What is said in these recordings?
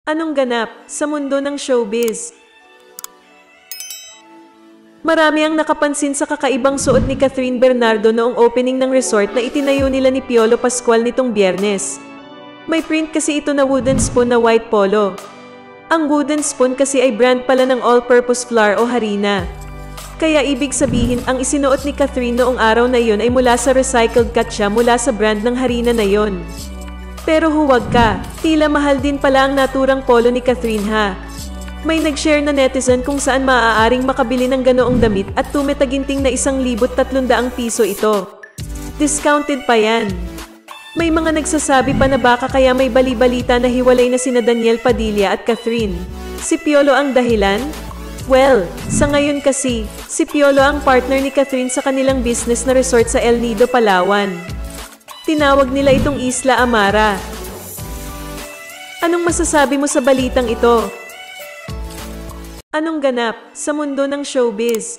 Anong ganap sa mundo ng showbiz? Marami ang nakapansin sa kakaibang suot ni Catherine Bernardo noong opening ng resort na itinayo nila ni Piolo Pascual nitong Biyernes. May print kasi ito na wooden spoon na white polo. Ang wooden spoon kasi ay brand pala ng all-purpose flour o harina. Kaya ibig sabihin ang isinuot ni Catherine noong araw na yon ay mula sa recycled cut siya mula sa brand ng harina na yon. Pero huwag ka, tila mahal din pala ang naturang polo ni Catherine ha. May nag-share na netizen kung saan maaaring makabili ng ganoong damit at tumetaginting na 1,300 piso ito. Discounted pa yan. May mga nagsasabi pa na baka kaya may bali-balita na hiwalay na sina Daniel Padilla at Catherine. Si Piolo ang dahilan? Well, sa ngayon kasi, si Piolo ang partner ni Catherine sa kanilang business na resort sa El Nido, Palawan. Tinawag nila itong Isla Amara. Anong masasabi mo sa balitang ito? Anong ganap sa mundo ng showbiz?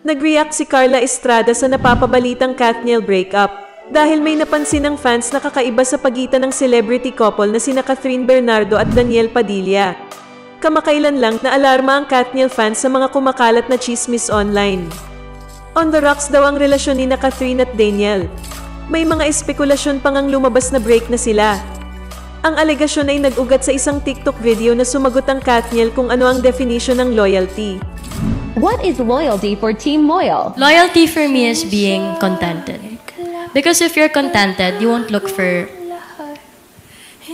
Nag-react si Carla Estrada sa napapabalitang Katniel breakup dahil may napansin ng fans na kakaiba sa pagitan ng celebrity couple na sina Catherine Bernardo at Daniel Padilla. Kamakailan lang na alarma ang Katniel fans sa mga kumakalat na chismis online. On the rocks daw ang relasyon ni na Catherine at Daniel. May mga espekulasyon pang ang lumabas na break na sila. Ang alegasyon ay nag-ugat sa isang TikTok video na sumagot ang Katniel kung ano ang definition ng loyalty. What is loyalty for Team Moyle? Loyalty for me is being contented. Because if you're contented, you won't look for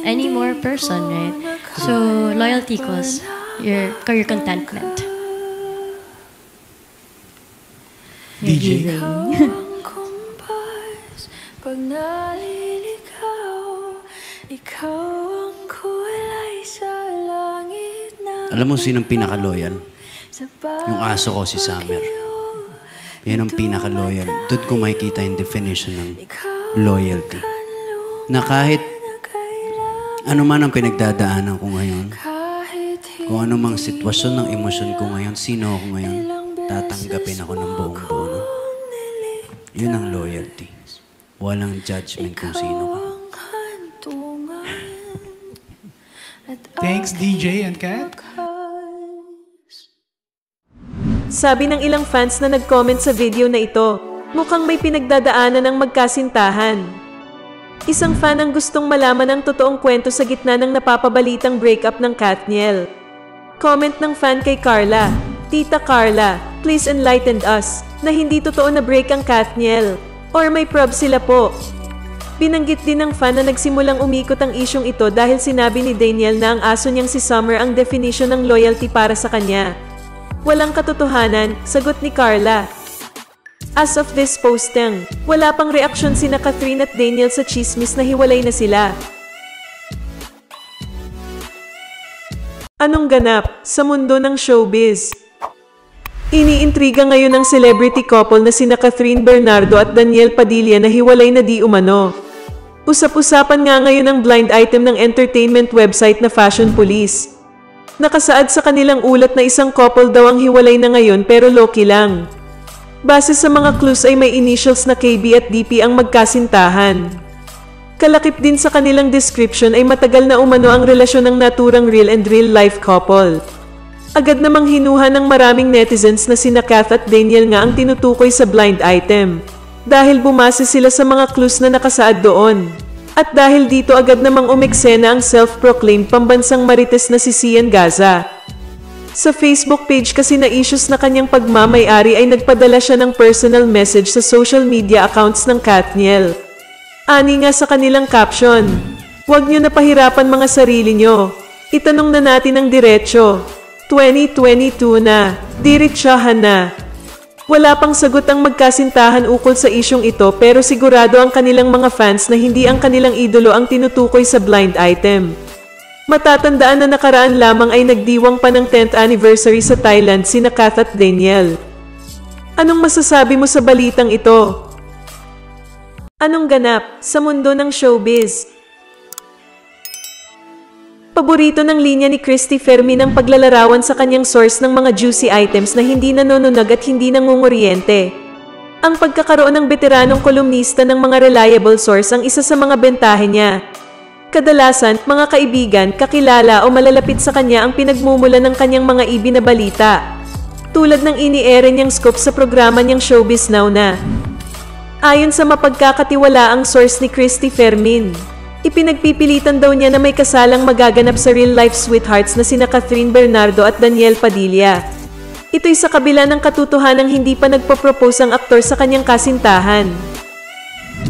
any more person, right? So, loyalty equals your contentment. DJ. Alam mo sinong pinaka-loyal? Yung aso ko, si Summer. Yan ang pinaka-loyal. Doon ko makikita yung definition ng loyalty. Na kahit ano man ang pinagdadaanan ko ngayon, kung ano mang sitwasyon ng emosyon ko ngayon, sino ako ngayon, tatanggapin ako ng buong-buo. No? Yun ang loyalty. Walang judgment kung sino ka. Thanks, DJ and Kat. Sabi ng ilang fans na nag-comment sa video na ito, mukhang may pinagdadaanan ng magkasintahan. Isang fan ang gustong malaman ang totoong kwento sa gitna ng napapabalitang breakup ng Katniel. Comment ng fan kay Carla, Tita Carla, please enlighten us na hindi totoo na break ang Katniel. Or may prob sila po. Binanggit din ng fan na nagsimulang umikot ang isyong ito dahil sinabi ni Daniel na ang aso niyang si Summer ang definition ng loyalty para sa kanya. Walang katotohanan, sagot ni Carla. As of this posting, wala pang reaksyon sina Catherine at Daniel sa chismis na hiwalay na sila. Anong ganap sa mundo ng showbiz? Iniintriga ngayon ng celebrity couple na sina Catherine Bernardo at Daniel Padilla na hiwalay na di umano. Usap-usapan nga ngayon ang blind item ng entertainment website na Fashion Police. Nakasaad sa kanilang ulat na isang couple daw ang hiwalay na ngayon pero low-key lang. Base sa mga clues ay may initials na KB at DP ang magkasintahan. Kalakip din sa kanilang description ay matagal na umano ang relasyon ng naturang real and real-life couple. Agad namang hinuha ng maraming netizens na sina Kath at Daniel nga ang tinutukoy sa blind item. Dahil bumase sila sa mga clues na nakasaad doon. At dahil dito agad namang umeksena ang self-proclaimed pambansang marites na si Sian Gaza. Sa Facebook page kasi na issues na kanyang pagmamay-ari ay nagpadala siya ng personal message sa social media accounts ng Katniel. Ani nga sa kanilang caption, "Huwag niyo na pahirapan mga sarili niyo. Itanong na natin ang diretsyo. 2022 na, diretsahan na." Wala pang sagot ang magkasintahan ukol sa isyong ito pero sigurado ang kanilang mga fans na hindi ang kanilang idolo ang tinutukoy sa blind item. Matatandaan na nakaraan lamang ay nagdiwang pa ng 10th anniversary sa Thailand sina Kath at Daniel. Anong masasabi mo sa balitang ito? Anong ganap sa mundo ng showbiz? Paborito ng linya ni Christy Fermin ang paglalarawan sa kanyang source ng mga juicy items na hindi nanununag at hindi nangunguryente. Ang pagkakaroon ng veteranong kolumnista ng mga reliable source ang isa sa mga bentahe niya. Kadalasan, mga kaibigan, kakilala o malalapit sa kanya ang pinagmumula ng kanyang mga ibinabalita. Tulad ng ini-ere niyang scoop sa programa niyang Showbiz Now na. Ayon sa mapagkakatiwalaang source ni Christy Fermin, ipinagpipilitan daw niya na may kasalang magaganap sa real-life sweethearts na sina Catherine Bernardo at Daniel Padilla. Ito'y sa kabila ng katotohanang hindi pa nagpo-propose ang aktor sa kanyang kasintahan.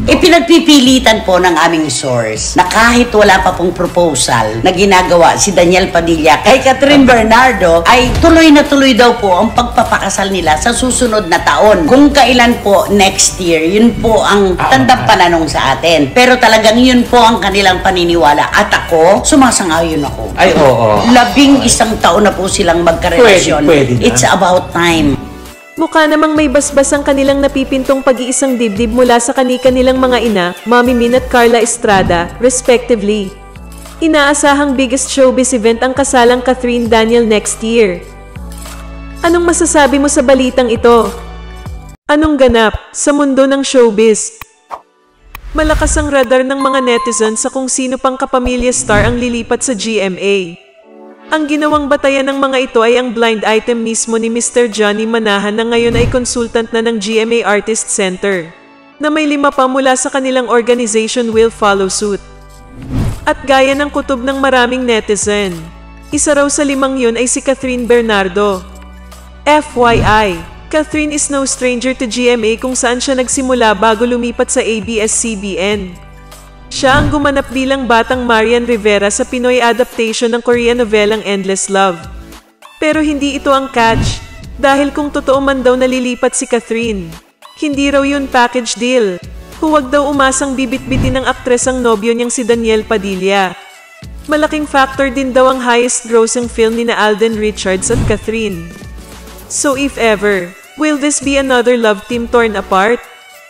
Ipinagpipilitan po ng aming source na kahit wala pa pong proposal na ginagawa si Daniel Padilla kay Catherine Bernardo ay tuloy na tuloy daw po ang pagpapakasal nila sa susunod na taon. Kung kailan po next year, yun po ang tandang pananong sa atin. Pero talagang yun po ang kanilang paniniwala. At ako, sumasang-ayon ako. Ay, oo. 11 taon na po silang magkarelasyon. Pwede na. It's about time. Mukha namang may basbas ang kanilang napipintong pag-iisang dibdib mula sa kani-kanilang mga ina, Mommy Min at Carla Estrada, respectively. Inaasahang biggest showbiz event ang kasalang Catherine Daniel next year. Anong masasabi mo sa balitang ito? Anong ganap sa mundo ng showbiz? Malakas ang radar ng mga netizens sa kung sino pang kapamilya star ang lilipat sa GMA. Ang ginawang batayan ng mga ito ay ang blind item mismo ni Mr. Johnny Manahan na ngayon ay consultant na ng GMA Artist Center, na may 5 pa mula sa kanilang organization will follow suit. At gaya ng kutob ng maraming netizen, isa raw sa 5 yun ay si Catherine Bernardo. FYI, Catherine is no stranger to GMA kung saan siya nagsimula bago lumipat sa ABS-CBN. Siya ang gumanap bilang batang Marian Rivera sa Pinoy adaptation ng Korean novelang Endless Love. Pero hindi ito ang catch, dahil kung totoo man daw nalilipat si Catherine, hindi raw yun package deal. Huwag daw umasang bibit-bitin ng aktres ang nobyo niyang si Daniel Padilla. Malaking factor din daw ang highest grossing film ni na Alden Richards at Catherine. So if ever, will this be another love team torn apart?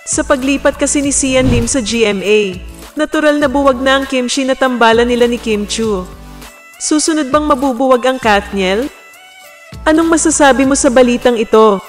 Sa paglipat kasi ni Sian Lim sa GMA, natural na buwag na ang kimchi na tambalan nila ni Kim Chu. Susunod bang mabubuwag ang Kathniel? Anong masasabi mo sa balitang ito?